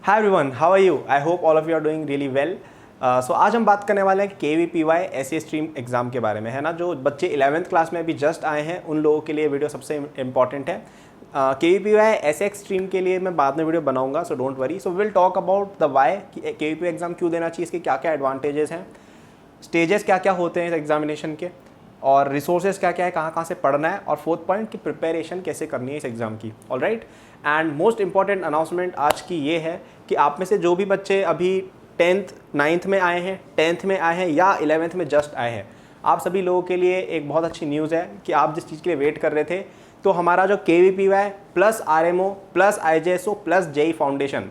Hi everyone, how are you? I hope all of you are doing really well. So आज हम बात करने वाले हैं KVPY एसए स्ट्रीम एग्ज़ाम के बारे में, है ना। जो बच्चे 11th क्लास में अभी जस्ट आए हैं उन लोगों के लिए वीडियो सबसे इंपॉर्टेंट है। KVPY एसए स्ट्रीम के लिए मैं बाद में वीडियो बनाऊंगा, so don't worry. So will talk about the why कि KVPY एग्ज़ाम क्यों देना चाहिए, इसके क्या क्या एडवांटेजेस हैं, स्टेजेस क्या क्या होते हैं इस एग्जामिनेशन के, और रिसोर्सेज क्या क्या है, कहाँ कहाँ से पढ़ना है, और फोर्थ पॉइंट की प्रिपरेशन कैसे करनी है इस एग्ज़ाम की। Alright, and most important announcement आज की ये है कि आप में से जो भी बच्चे अभी 10th 9th में आए हैं, 10th में आए हैं या 11th में जस्ट आए हैं, आप सभी लोगों के लिए एक बहुत अच्छी न्यूज़ है कि आप जिस चीज़ के लिए वेट कर रहे थे, तो हमारा जो KVPY plus RMO plus IJSO plus JEE foundation,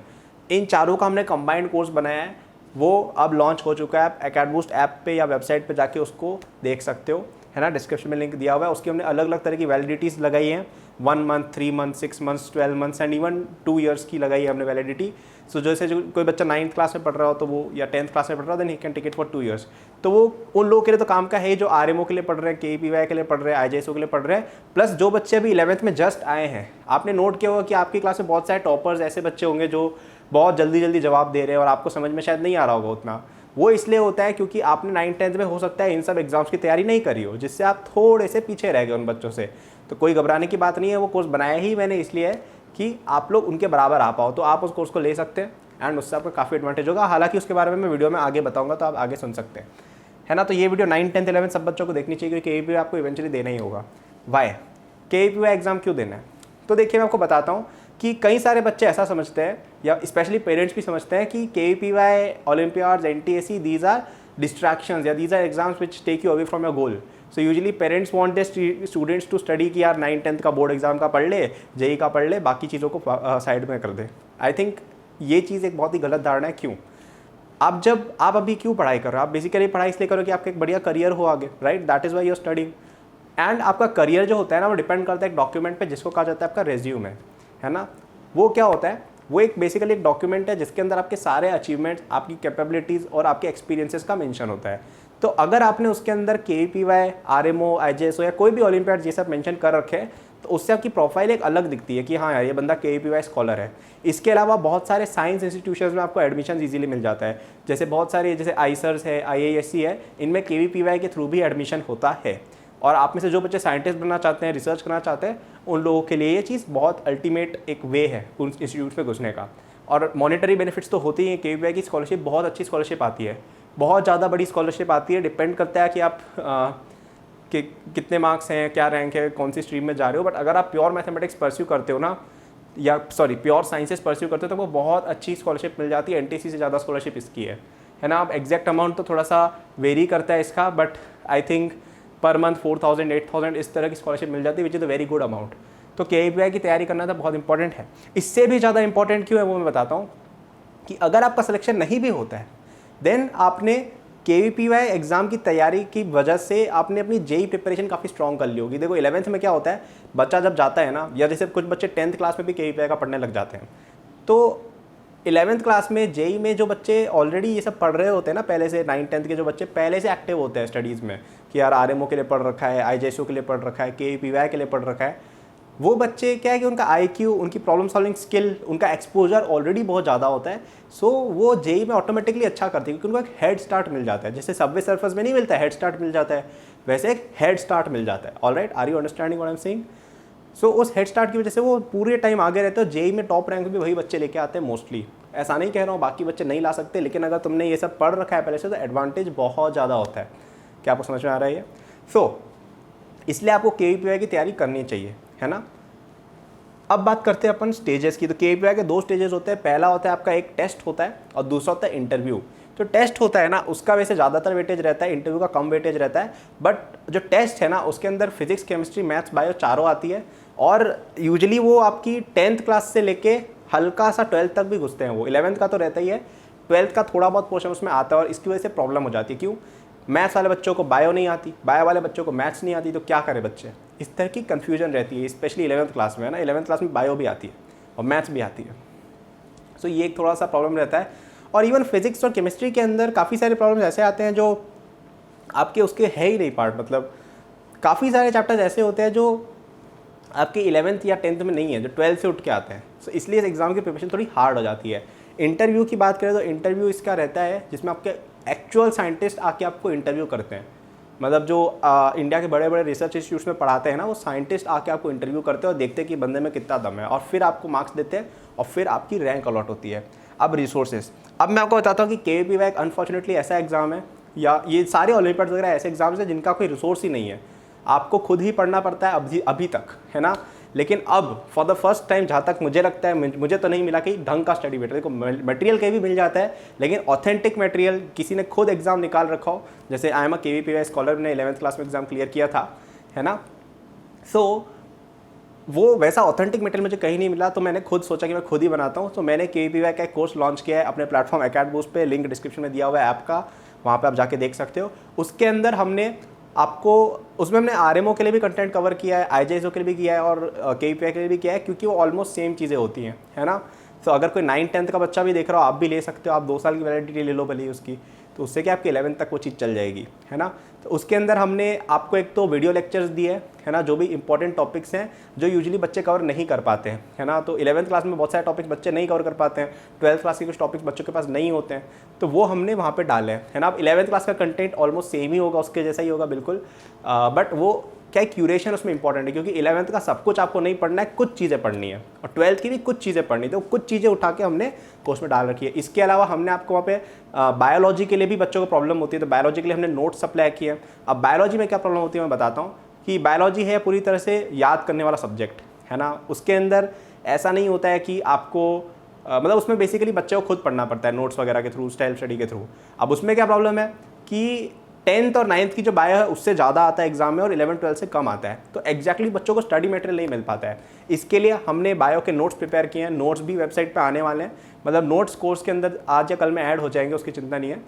इन चारों का हमने कंबाइंड कोर्स बनाया है, वो अब लॉन्च हो चुका है। एकेडबूस्ट ऐप पे या वेबसाइट पे जाके उसको देख सकते हो, है ना। डिस्क्रिप्शन में लिंक दिया हुआ है। उसकी हमने अलग अलग तरह की वैलिडिटीज़ लगाई हैं, 1 month, 3 month, 6 months, 12 months and even 2 years की लगाई है हमने वैलिडिटी। सो जैसे जो कोई बच्चा 9th क्लास में पढ़ रहा हो तो वो, या 10th क्लास में पढ़ रहा हो, then he can take it for 2 years. तो वो उन लोगों के लिए तो काम का है जो RMO के लिए पढ़ रहे हैं, KVPY के लिए पढ़ रहे हैं, IJSO के लिए पढ़ रहे हैं, प्लस जो बच्चे अभी 11th में जस्ट आए हैं। आपने नोट किया होगा कि आपकी क्लास में बहुत सारे टॉपर्स ऐसे बच्चे होंगे जो बहुत जल्दी जल्दी जवाब दे रहे हैं और आपको समझ में शायद नहीं आ रहा होगा उतना। वो इसलिए होता है क्योंकि आपने 9th 10th में हो सकता है इन सब एग्जाम्स की तैयारी नहीं करी हो, जिससे आप थोड़े से पीछे रह गए उन बच्चों से। तो कोई घबराने की बात नहीं है, वो कोर्स बनाया ही मैंने इसलिए है कि आप लोग उनके बराबर आ पाओ। तो आप उस कोर्स को ले सकते हैं एंड उससे आपको काफ़ी एडवांटेज होगा। हालांकि उसके बारे में मैं वीडियो में आगे बताऊंगा, तो आप आगे सुन सकते हैं, है ना। तो ये वीडियो 9th 10th 11th सब बच्चों को देखनी चाहिए, क्योंकि KVPY आपको इवेंचुअली देना ही होगा। वाई KVPY एग्जाम क्यों देना है? तो देखिए, मैं आपको बताता हूँ कि कई सारे बच्चे ऐसा समझते हैं, या स्पेशली पेरेंट्स भी समझते हैं कि KVPY, olympiads, NTSE, these are distractions, या these are exams which take you away from your goal. So usually parents want their students to study कि यार 9th 10th का बोर्ड एग्जाम का पढ़ ले, JEE का पढ़ ले, बाकी चीज़ों को साइड में कर दे। आई थिंक ये चीज़ एक बहुत ही गलत धारणा है। क्यों? आप अभी क्यों पढ़ाई कर रहे हो? आप बेसिकली पढ़ाई इसलिए करो कि आपका एक बढ़िया करियर हो आगे, right? That is why you are studying. And आपका करियर जो होता है ना, वो डिपेंड करता है एक डॉक्यूमेंट पे जिसको कहा जाता है आपका रेज्यूमे, है ना। वो क्या होता है? वो एक बेसिकली एक डॉक्यूमेंट है जिसके अंदर आपके सारे अचीवमेंट्स, आपकी कैपेबिलिटीज़ और आपके एक्सपीरियंसेस का मेंशन होता है। तो अगर आपने उसके अंदर KVPY, RMO, IJSO या कोई भी ओलंपियाड ये सब मेंशन कर रखे हैं, तो उससे आपकी प्रोफाइल एक अलग दिखती है कि हाँ यार, ये बंदा KVPY स्कॉलर है। इसके अलावा बहुत सारे साइंस इंस्टीट्यूशंस में आपको एडमिशन ईजिली मिल जाता है। जैसे बहुत सारे, जैसे IISERS है, IISc है, इनमें KVPY के थ्रू भी एडमिशन होता है। और आप में से जो बच्चे साइंटिस्ट बनना चाहते हैं, रिसर्च करना चाहते हैं, उन लोगों के लिए ये चीज़ बहुत अल्टीमेट एक वे है उन इंस्टीट्यूट में घुसने का। और मॉनेटरी बेनिफिट्स तो होती ही हैं। KVPY की स्कॉलरशिप बहुत अच्छी स्कॉलरशिप आती है, बहुत ज़्यादा बड़ी स्कॉलरशिप आती है। डिपेंड करता है कि आप कि कितने मार्क्स हैं, क्या रैंक है, कौन सी स्ट्रीम में जा रहे हो। बट अगर आप प्योर मैथमेटिक्स परस्यू करते हो ना, या प्योर साइंसेस परस्यू करते हो, तो वो बहुत अच्छी स्कॉलरशिप मिल जाती है। NTC से ज़्यादा स्कॉलरशिप इसकी है ना। अब एग्जैक्ट अमाउंट तो थोड़ा सा वेरी करता है इसका, but I think per month 4000 8000 इस तरह की स्कॉलरशिप मिल जाती है, which is a very good amount. तो KVPY की तैयारी करना तो बहुत इंपॉर्टेंट है। इससे भी ज़्यादा इंपॉर्टेंट क्यों है वो मैं बताता हूँ कि अगर आपका सिलेक्शन नहीं भी होता है, देन आपने KVPY एग्ज़ाम की तैयारी की वजह से आपने अपनी JEE प्रिपरेशन काफ़ी स्ट्रॉन्ग कर ली होगी। देखो 11th में क्या होता है, बच्चा जब जाता है ना, या जैसे कुछ बच्चे 10th क्लास में भी KVPY का पढ़ने लग जाते हैं, तो 11th क्लास में JEE में जो बच्चे ऑलरेडी ये सब पढ़ रहे होते हैं ना, पहले से 9th 10th के जो बच्चे पहले से एक्टिव होते हैं स्टडीज़ में, कि यार RMO के लिए पढ़ रखा है, IJSO के लिए पढ़ रखा है, KVPY के लिए पढ़ रखा है, वो बच्चे क्या है कि उनका IQ, उनकी प्रॉब्लम सॉल्विंग स्किल, उनका एक्सपोजर ऑलरेडी बहुत ज़्यादा होता है। सो वो JEE में ऑटोमेटिकली अच्छा करते हैं, क्योंकि उनको एक हेड स्टार्ट मिल जाता है। जैसे सबवे सर्फर्स में नहीं मिलता है हेड स्टार्ट मिल जाता है, वैसे एक हेड स्टार्ट मिल जाता है। Alright, are you understanding what I am saying? So उस हेड स्टार्ट की वजह से वो पूरे टाइम आगे रहते हैं। JEE में टॉप रैंक भी वही बच्चे लेके आते हैं मोस्टली। ऐसा नहीं कह रहा हूँ बाकी बच्चे नहीं ला सकते, लेकिन अगर तुमने ये सब पढ़ रखा है पहले से, तो एडवांटेज बहुत ज़्यादा होता है। क्या आपको समझ में आ रहा है ये? सो इसलिए आपको KVPY की तैयारी करनी चाहिए, है ना। अब बात करते हैं अपन स्टेजेस की। तो KVPY के 2 स्टेजेस होते हैं। पहला होता है आपका एक टेस्ट होता है, और दूसरा होता है इंटरव्यू। तो टेस्ट होता है ना, उसका वैसे ज़्यादातर वेटेज रहता है, इंटरव्यू का कम वेटेज रहता है। बट जो टेस्ट है ना, उसके अंदर फिजिक्स, केमिस्ट्री, मैथ्स, बायो चारों आती है। और यूजुअली वो आपकी 10th क्लास से लेके हल्का सा 12th तक भी घुसते हैं। वो 11th का तो रहता ही है, 12th का थोड़ा बहुत पोर्शन उसमें आता है। और इसकी वजह से प्रॉब्लम हो जाती है। क्यों? मैथ्स वाले बच्चों को बायो नहीं आती, बायो वाले बच्चों को मैथ्स नहीं आती, तो क्या करे बच्चे? इस तरह की कन्फ्यूजन रहती है, स्पेशली 11th क्लास में, है ना। 11th क्लास में बायो भी आती है और मैथ्स भी आती है। सो ये एक थोड़ा सा प्रॉब्लम रहता है। और इवन फिजिक्स और केमिस्ट्री के अंदर काफ़ी सारे प्रॉब्लम्स ऐसे आते हैं जो आपके उसके है ही नहीं पार्ट। मतलब काफ़ी सारे चैप्टर्स ऐसे होते हैं जो आपके 11th या 10th में नहीं है, जो 12th से उठ के आते हैं। तो इसलिए इस एग्ज़ाम की प्रिपरेशन थोड़ी हार्ड हो जाती है। इंटरव्यू की बात करें तो इंटरव्यू इसका रहता है जिसमें आपके एक्चुअल साइंटिस्ट आके आपको इंटरव्यू करते हैं। मतलब जो इंडिया के बड़े बड़े रिसर्च इंस्टीट्यूट्स में पढ़ाते हैं ना, वो साइंटिस्ट आके आपको इंटरव्यू करते हैं और देखते हैं कि बंदे में कितना दम है, और फिर आपको मार्क्स देते हैं और फिर आपकी रैंक अलॉट होती है। अब रिसोर्सेज, अब मैं आपको बताता हूँ कि KVPY एक अनफॉर्चुनेटली ऐसा एग्ज़ाम है, या ये सारे ओलंपियाड्स वगैरह ऐसे एग्जाम्स हैं जिनका कोई रिसोर्स ही नहीं है, आपको खुद ही पढ़ना पड़ता है अभी तक, है ना। लेकिन अब फॉर द फर्स्ट टाइम जहाँ तक मुझे लगता है, मुझे तो नहीं मिला कि ढंग का स्टडी मटेरियल, देखो मटेरियल कहीं भी मिल जाता है, लेकिन ऑथेंटिक मटेरियल किसी ने खुद एग्जाम निकाल रखा हो, जैसे I am a KVPY scholar, ने 11th क्लास में एग्जाम क्लियर किया था, है ना। सो वो वैसा ऑथेंटिक मटेरियल मुझे कहीं नहीं मिला, तो मैंने खुद सोचा कि मैं खुद ही बनाता हूँ। तो मैंने KVPY का एक कोर्स लॉन्च किया है अपने प्लेटफॉर्म एकेडबूस्ट पे, लिंक डिस्क्रिप्शन में दिया हुआ है ऐप का, वहाँ पे आप जाके देख सकते हो। उसके अंदर हमने आपको, उसमें हमने RMO के लिए भी कंटेंट कवर किया है, IJSO के लिए भी किया है और KVPY के लिए भी किया है, क्योंकि वो ऑलमोस्ट सेम चीज़ें होती हैं, है ना। तो अगर कोई 9th-10th का बच्चा भी देख रहा हो, आप भी ले सकते हो, आप 2 साल की वैलिडिटी ले लो भले ही उसकी, तो उससे क्या आपकी 11th तक वो चीज़ चल जाएगी, है ना। तो उसके अंदर हमने आपको एक तो वीडियो लेक्चर्स दिए, है ना, जो भी इंपॉर्टेंट टॉपिक्स हैं जो यूजुअली बच्चे कवर नहीं कर पाते हैं, है ना। तो 11th क्लास में बहुत सारे टॉपिक्स बच्चे नहीं कवर कर पाते हैं, 12th क्लास के कुछ टॉपिक्स बच्चों के पास नहीं होते हैं, तो वो हमने वहाँ पे डाले हैं, है ना। अब 11th क्लास का कंटेंट ऑलमोस्ट सेम ही होगा, उसके जैसा ही होगा बिल्कुल, बट वो क्या क्यूरेशन उसमें इंपॉर्टेंट है, क्योंकि 11th का सब कुछ आपको नहीं पढ़ना है, कुछ चीज़ें पढ़नी है, और 12th की भी कुछ चीज़ें पढ़नी है, तो कुछ चीज़ें उठा के हमने कोर्स में डाल रखी है। इसके अलावा हमने आपको वहाँ पे बायोलॉजी के लिए भी बच्चों को प्रॉब्लम होती है, तो बायोलॉजी के लिए हमने नोट्स सप्लाई किए हैं। अब बायोलॉजी में क्या प्रॉब्लम होती है मैं बताता हूँ, कि बायोलॉजी है पूरी तरह से याद करने वाला सब्जेक्ट, है ना। उसके अंदर ऐसा नहीं होता है कि आपको मतलब उसमें बेसिकली बच्चे को खुद पढ़ना पड़ता है नोट्स वगैरह के थ्रू, स्टाइल स्टडी के थ्रू। अब उसमें क्या प्रॉब्लम है कि 10th और 9th की जो बायो है उससे ज़्यादा आता है एग्जाम में, और 11th-12th से कम आता है, तो एग्जैक्टली बच्चों को स्टडी मटेरियल नहीं मिल पाता है। इसके लिए हमने बायो के नोट्स प्रिपेयर किए हैं, नोट्स भी वेबसाइट पे आने वाले हैं, मतलब नोट्स कोर्स के अंदर आज या कल में ऐड हो जाएंगे, उसकी चिंता नहीं है।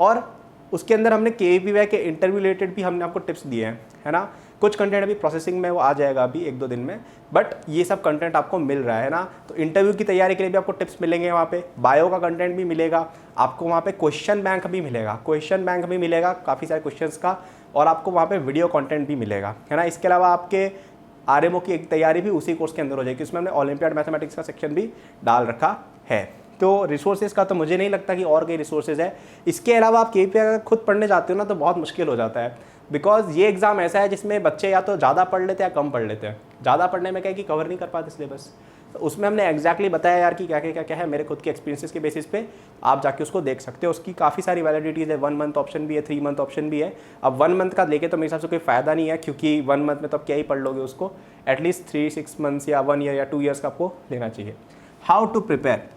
और उसके अंदर हमने KVPY के इंटरव्यू रिलेटेड भी हमने आपको टिप्स दिए हैं, है ना। कुछ कंटेंट अभी प्रोसेसिंग में, वो आ जाएगा अभी 1-2 दिन में, बट ये सब कंटेंट आपको मिल रहा है ना। तो इंटरव्यू की तैयारी के लिए भी आपको टिप्स मिलेंगे वहाँ पे, बायो का कंटेंट भी मिलेगा आपको, वहाँ पे क्वेश्चन बैंक भी मिलेगा, काफ़ी सारे क्वेश्चंस का, और आपको वहाँ पे वीडियो कंटेंट भी मिलेगा, है ना। इसके अलावा आपके RMO की एक तैयारी भी उसी कोर्स के अंदर हो जाएगी, उसमें हमने ओलंपियाड मैथमेटिक्स का सेक्शन भी डाल रखा है। तो रिसोर्सेज का तो मुझे नहीं लगता कि और कोई रिसोर्सेज है। इसके अलावा आप KVPY अगर खुद पढ़ने जाते हो ना, तो बहुत मुश्किल हो जाता है, बिकॉज ये एग्ज़ाम ऐसा है जिसमें बच्चे या तो ज़्यादा पढ़ लेते हैं या कम पढ़ लेते हैं। ज़्यादा पढ़ने में क्या है कि कवर नहीं कर पाते सिलेबस, तो उसमें हमने एग्जैक्टली बताया यार कि क्या क्या है, मेरे खुद के एक्सपीरियंसेस के बेसिस पे आप जाके उसको देख सकते हो। उसकी काफ़ी सारी वैलिडिटीज़ है, 1 मंथ ऑप्शन भी है, 3 मंथ ऑप्शन भी है। अब 1 मंथ का लेके तो मेरे हिसाब से कोई फ़ायदा नहीं है, क्योंकि 1 मंथ में तो आप क्या ही पढ़ लोगे उसको, एटलीस्ट 3-6 मंथ्स या 1 ईयर या 2 ईयर्स का आपको लेना चाहिए। हाउ टू प्रिपेयर,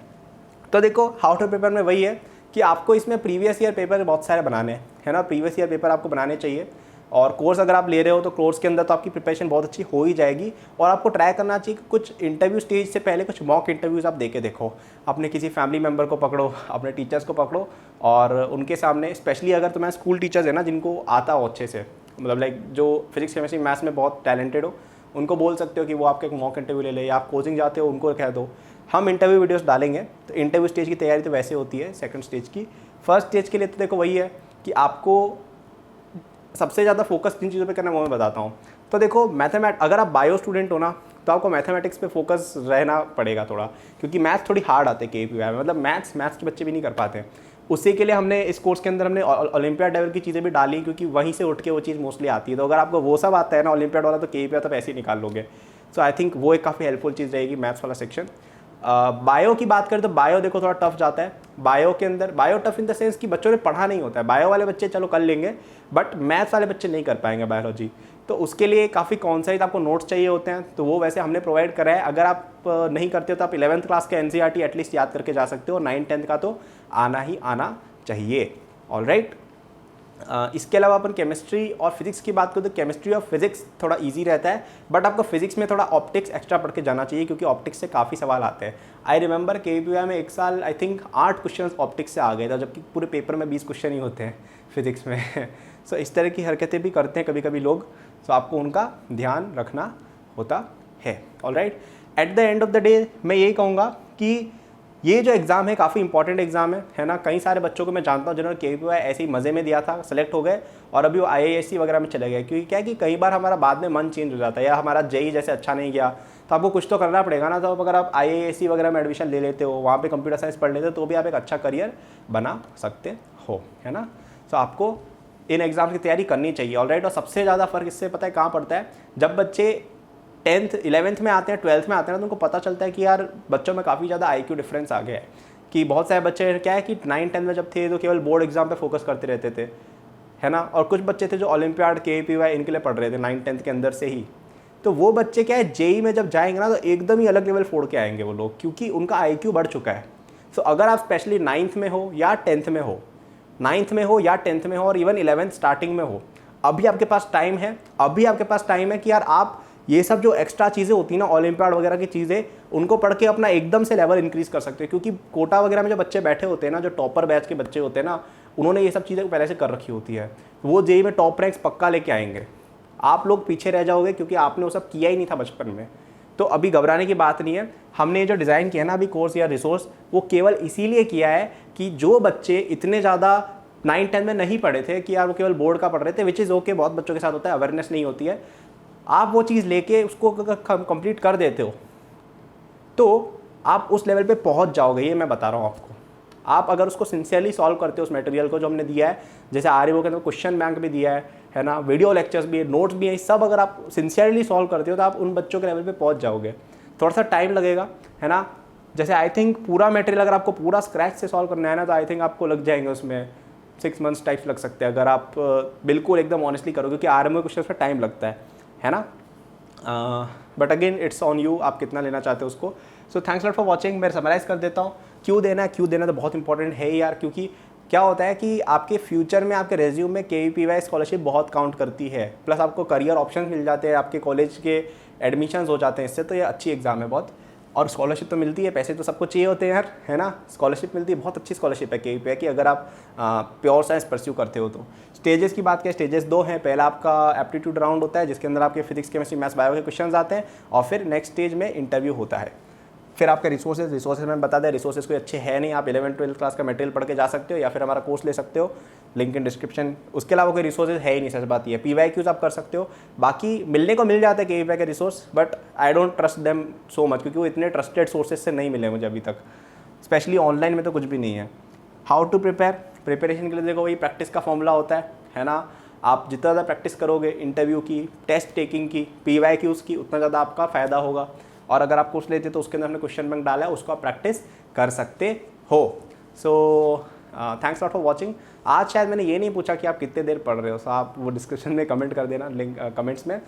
तो देखो हाउ टू प्रिपेयर में वही है कि आपको इसमें प्रीवियस ईयर पेपर बहुत सारे बनाने हैं, है ना। प्रीवियस ईयर पेपर आपको बनाने चाहिए, और कोर्स अगर आप ले रहे हो तो कोर्स के अंदर तो आपकी प्रिपरेशन बहुत अच्छी हो ही जाएगी। और आपको ट्राई करना चाहिए कि कुछ इंटरव्यू स्टेज से पहले कुछ मॉक इंटरव्यूज़ आप दे के देखो, अपने किसी फैमिली मेम्बर को पकड़ो, अपने टीचर्स को पकड़ो, और उनके सामने, स्पेशली अगर तुम्हारे स्कूल टीचर्स है ना जिनको आता हो अच्छे से, मतलब लाइक जो फिजिक्स केमिस्ट्री मैथ्स में बहुत टैलेंटेड हो, उनको बोल सकते हो कि वो आपका एक मॉक इंटरव्यू ले ले, या आप कोचिंग जाते हो उनको कह दो, हम इंटरव्यू वीडियोस डालेंगे। तो इंटरव्यू स्टेज की तैयारी तो वैसे होती है, सेकंड स्टेज की। फर्स्ट स्टेज के लिए तो देखो वही है कि आपको सबसे ज़्यादा फोकस जिन चीज़ों पे करना है वो मैं बताता हूँ। तो देखो अगर आप बायो स्टूडेंट हो ना, तो आपको मैथमेटिक्स पे फोकस रहना पड़ेगा थोड़ा, क्योंकि मैथ्स थोड़ी हार्ड आते हैं KVPY में, मतलब मैथ्स के बच्चे भी नहीं कर पाते हैं। उसी के लिए हमने इस कोर्स के अंदर हमने ओलंपियाड लेवल की चीज़ें भी डाली, क्योंकि वहीं से उठ के वो चीज़ मोस्टली आती है। तो अगर आपको वो सब आता है ना ओलंपियाड वाला, तो KVPY तो ऐसे ही निकाल लोगे। सो आई थिंक वो एक काफ़ी हेल्पफुल चीज़ रहेगी मैथ्स वाला सेक्शन। बायो की बात करें तो बायो देखो थोड़ा टफ जाता है। बायो के अंदर bio tough in the sense कि बच्चों ने पढ़ा नहीं होता है, बायो वाले बच्चे चलो कर लेंगे, बट मैथ्स वाले बच्चे नहीं कर पाएंगे बायोलॉजी। तो उसके लिए काफ़ी कॉन्साइज आपको नोट्स चाहिए होते हैं, तो वो वैसे हमने प्रोवाइड करा है। अगर आप नहीं करते हो तो आप 11th क्लास के NCERT एटलीस्ट याद करके जा सकते हो, 9th-10th का तो आना ही आना चाहिए। ऑलराइट, इसके अलावा अपन केमिस्ट्री और फिजिक्स की बात करें तो केमिस्ट्री और फिजिक्स थोड़ा इजी रहता है, बट आपको फिजिक्स में थोड़ा ऑप्टिक्स एक्स्ट्रा पढ़ के जाना चाहिए, क्योंकि ऑप्टिक्स से काफ़ी सवाल आते हैं। आई रिमेंबर KVPY में एक साल आई थिंक 8 क्वेश्चन ऑप्टिक्स से आ गए थे, जबकि पूरे पेपर में 20 क्वेश्चन ही होते हैं फिजिक्स में। सो इस तरह की हरकतें भी करते हैं कभी कभी लोग, सो आपको उनका ध्यान रखना होता है। Alright, at the end of the day मैं यही कहूँगा कि ये जो एग्ज़ाम है काफ़ी इंपॉर्टेंट एग्जाम है ना। कई सारे बच्चों को मैं जानता हूँ जिन्होंने KVPY ऐसे ही मज़े में दिया था, सेलेक्ट हो गए और अभी वो IISc वगैरह में चले गए, क्योंकि क्या है कि कई बार हमारा बाद में मन चेंज हो जाता है, या हमारा JEE जैसे अच्छा नहीं गया, तो आपको कुछ तो करना पड़ेगा ना। तो अगर आप IISc वगैरह में एडमिशन ले लेते हो, वहाँ पे कंप्यूटर साइंस पढ़ लेते हो, तो भी आप एक अच्छा करियर बना सकते हो, है ना। तो आपको इन एग्ज़ाम्स की तैयारी करनी चाहिए, ऑलराइट। और सबसे ज़्यादा फ़र्क इससे पता है कहाँ पड़ता है, जब बच्चे 10th 11th में आते हैं, 12th में आते हैं ना, तो उनको पता चलता है कि यार बच्चों में काफ़ी ज़्यादा IQ डिफरेंस आ गया है। कि बहुत सारे बच्चे क्या है कि 9-10 में जब थे तो केवल बोर्ड एग्जाम पे फोकस करते रहते थे, है ना। और कुछ बच्चे थे जो ओलंपियाड KVPY इनके लिए पढ़ रहे थे 9-10 के अंदर से ही। तो वो बच्चे क्या है जेई में जब जाएंगे ना तो एकदम ही अलग लेवल फोड़ के आएंगे वो लोग, क्योंकि उनका IQ बढ़ चुका है। तो अगर आप स्पेशली 9th में हो या 10th में हो, 9th में हो या 10th में हो और इवन 11th स्टार्टिंग में हो, अभी आपके पास टाइम है। अभी आपके पास टाइम है कि यार आप ये सब जो एक्स्ट्रा चीज़ें होती हैं ना, ओलंपियाड वगैरह की चीज़ें, उनको पढ़ के अपना एकदम से लेवल इंक्रीज़ कर सकते हो। क्योंकि कोटा वगैरह में जो बच्चे बैठे होते हैं ना, जो टॉपर बैच के बच्चे होते हैं ना, उन्होंने ये सब चीज़ें पहले से कर रखी होती है। वो जेई में टॉप रैंक्स पक्का लेके आएंगे। आप लोग पीछे रह जाओगे क्योंकि आपने वो सब किया ही नहीं था बचपन में। तो अभी घबराने की बात नहीं है। हमने ये जो डिज़ाइन किया ना अभी कोर्स या रिसोर्स, वो केवल इसीलिए किया है कि जो बच्चे इतने ज़्यादा 9-10 में नहीं पढ़े थे, कि यार वो केवल बोर्ड का पढ़ रहे थे, विच इज़ ओके, बहुत बच्चों के साथ होता है, अवेयरनेस नहीं होती है। आप वो चीज़ लेके उसको कंप्लीट कर देते हो तो आप उस लेवल पे पहुंच जाओगे, ये मैं बता रहा हूँ आपको। आप अगर उसको सिंसियरली सॉल्व करते हो उस मटेरियल को जो हमने दिया है, जैसे आर्यभट्ट के अंदर क्वेश्चन बैंक भी दिया है ना, वीडियो लेक्चर्स भी है, नोट्स भी हैं, सब अगर आप सिंसियरली सॉल्व करते हो तो आप उन बच्चों के लेवल पे पहुंच जाओगे। थोड़ा सा टाइम लगेगा, है ना। जैसे आई थिंक पूरा मटेरियल अगर आपको पूरा स्क्रैच से सॉल्व करना है ना, तो आई थिंक आपको लग जाएंगे उसमें 6 मंथ्स टाइप्स लग सकते हैं, अगर आप बिल्कुल एकदम ऑनेस्टली करोगे, क्योंकि आर्यभट्ट क्वेश्चन पर टाइम लगता है ना। But again it's on you, आप कितना लेना चाहते हो उसको। So thanks lot for watching. मैं समराइज कर देता हूँ क्यों देना तो बहुत इंपॉर्टेंट है यार, क्योंकि क्या होता है कि आपके फ्यूचर में आपके रेज्यूम में KVPY स्कॉलरशिप बहुत काउंट करती है, प्लस आपको करियर ऑप्शन मिल जाते हैं, आपके कॉलेज के एडमिशन्स हो जाते हैं इससे। तो ये अच्छी एग्जाम है बहुत, और स्कॉलरशिप तो मिलती है, पैसे तो सबको चाहिए होते हैं यार, है ना। स्कॉलरशिप मिलती है, बहुत अच्छी स्कॉलरशिप है KVPY की, अगर आप प्योर साइंस परस्यू करते हो तो। स्टेजेस की बात करें, स्टेजेस 2 हैं। पहला आपका एप्टीट्यूड राउंड होता है, जिसके अंदर आपके फिजिक्स केमिस्ट्री मैथ्स बायो के क्वेश्चन आते हैं, और फिर नेक्स्ट स्टेज में इंटरव्यू होता है। फिर आपके रिसोर्सेज में बता दें, रिसोर्सेज कोई अच्छे है नहीं, आप 11th-12th क्लास का मटेरियल पढ़ के जा सकते हो, या फिर हमारा कोर्स ले सकते हो, लिंक इन डिस्क्रिप्शन। उसके अलावा कोई रिसोर्सेज है ही नहीं, सच बात ये। PYQs आप कर सकते हो, बाकी मिलने को मिल जाते हैं KVPY के resource, but I don't trust them so much, क्योंकि वो इतने ट्रस्टेड सोर्सेज से नहीं मिले मुझे अभी तक, स्पेशली ऑनलाइन में तो कुछ भी नहीं है। हाउ टू प्रिपरेशन के लिए देखो, वही प्रैक्टिस का फॉर्मूला होता है ना। आप जितना ज़्यादा प्रैक्टिस करोगे इंटरव्यू की, टेस्ट टेकिंग की, PYQs की, उतना ज़्यादा आपका फ़ायदा होगा। और अगर आप कोर्स लेते तो उसके अंदर हमने क्वेश्चन बैंक डाला है, उसको आप प्रैक्टिस कर सकते हो। So thanks lot for watching. आज शायद मैंने ये नहीं पूछा कि आप कितने देर पढ़ रहे हो, सो आप वो डिस्क्रिप्शन में कमेंट कर देना, लिंक कमेंट्स में।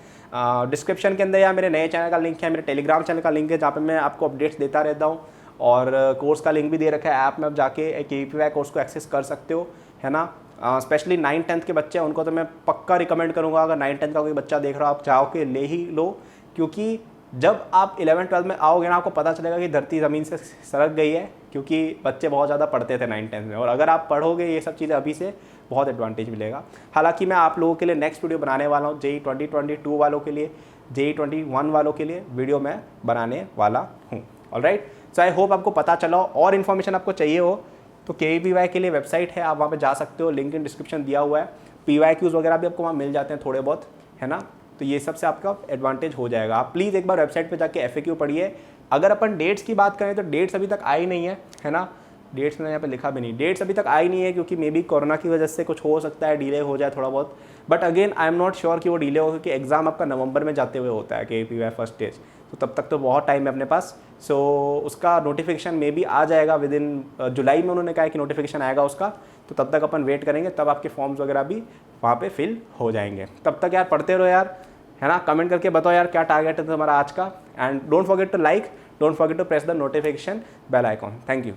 डिस्क्रिप्शन के अंदर या मेरे नए चैनल का लिंक है, मेरे टेलीग्राम चैनल का लिंक है, जहाँ पे मैं आपको अपडेट्स देता रहता हूँ, और कोर्स का लिंक भी दे रखा है। ऐप में आप जाके KVPY कोर्स को एक्सेस कर सकते हो, है ना। स्पेशली 9-10 के बच्चे हैं उनको तो मैं पक्का रिकमेंड करूँगा, अगर 9-10 का कोई बच्चा देख रहा हो, आप चाहो के ले ही लो, क्योंकि जब आप 11th-12th में आओगे ना, आपको पता चलेगा कि धरती ज़मीन से सरक गई है, क्योंकि बच्चे बहुत ज़्यादा पढ़ते थे 9-10 में। और अगर आप पढ़ोगे ये सब चीज़ें अभी से, बहुत एडवांटेज मिलेगा। हालांकि मैं आप लोगों के लिए नेक्स्ट वीडियो बनाने वाला हूँ, JEE 2022 वालों के लिए, JEE 21 वालों के लिए वीडियो मैं बनाने वाला हूँ। ऑलराइट, सो आई होप आपको पता चला। और इन्फॉर्मेशन आपको चाहिए हो तो KVPY के लिए वेबसाइट है, आप वहाँ पे जा सकते हो, लिंक इन डिस्क्रिप्शन दिया हुआ है। PYQs वगैरह भी आपको वहाँ मिल जाते हैं थोड़े बहुत, है ना। तो ये सब से आपका एडवांटेज हो जाएगा। आप प्लीज़ एक बार वेबसाइट पे जाके FAQ पढ़िए। अगर अपन डेट्स की बात करें तो डेट्स अभी तक आई नहीं है ना। डेट्स मैंने यहाँ पे लिखा भी नहीं, डेट्स अभी तक आई नहीं है, क्योंकि मे बी कोरोना की वजह से कुछ हो सकता है, डिले हो जाए थोड़ा बहुत। But again I am not sure कि वो डिले हो, क्योंकि एग्जाम आपका नवंबर में जाते हुए होता है KVPY फर्स्ट स्टेज, तो तब तक तो बहुत टाइम है अपने पास। सो उसका नोटिफिकेशन मे बी आ जाएगा विद इन जुलाई में, उन्होंने कहा है कि नोटिफिकेशन आएगा उसका, तो तब तक अपन वेट करेंगे, तब आपके फॉर्म्स वगैरह भी वहाँ पे फिल हो जाएंगे। तब तक यार पढ़ते रहो यार, है ना। कमेंट करके बताओ यार क्या टारगेट है तुम्हारा आज का, and don't forget to like, don't forget to press the notification bell icon. Thank you.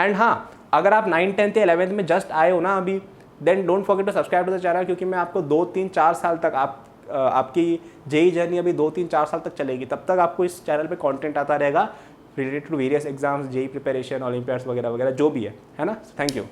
And हाँ, अगर आप 9th 10th या 11th में जस्ट आए हो ना अभी, then don't forget to subscribe to the channel, क्योंकि मैं आपको 2-3-4 साल तक आपकी JEE जर्नी अभी 2-3-4 साल तक चलेगी, तब तक आपको इस चैनल पे कंटेंट आता रहेगा related to various exams, JEE preparation, olympiads वगैरह वगैरह जो भी है ना। Thank you.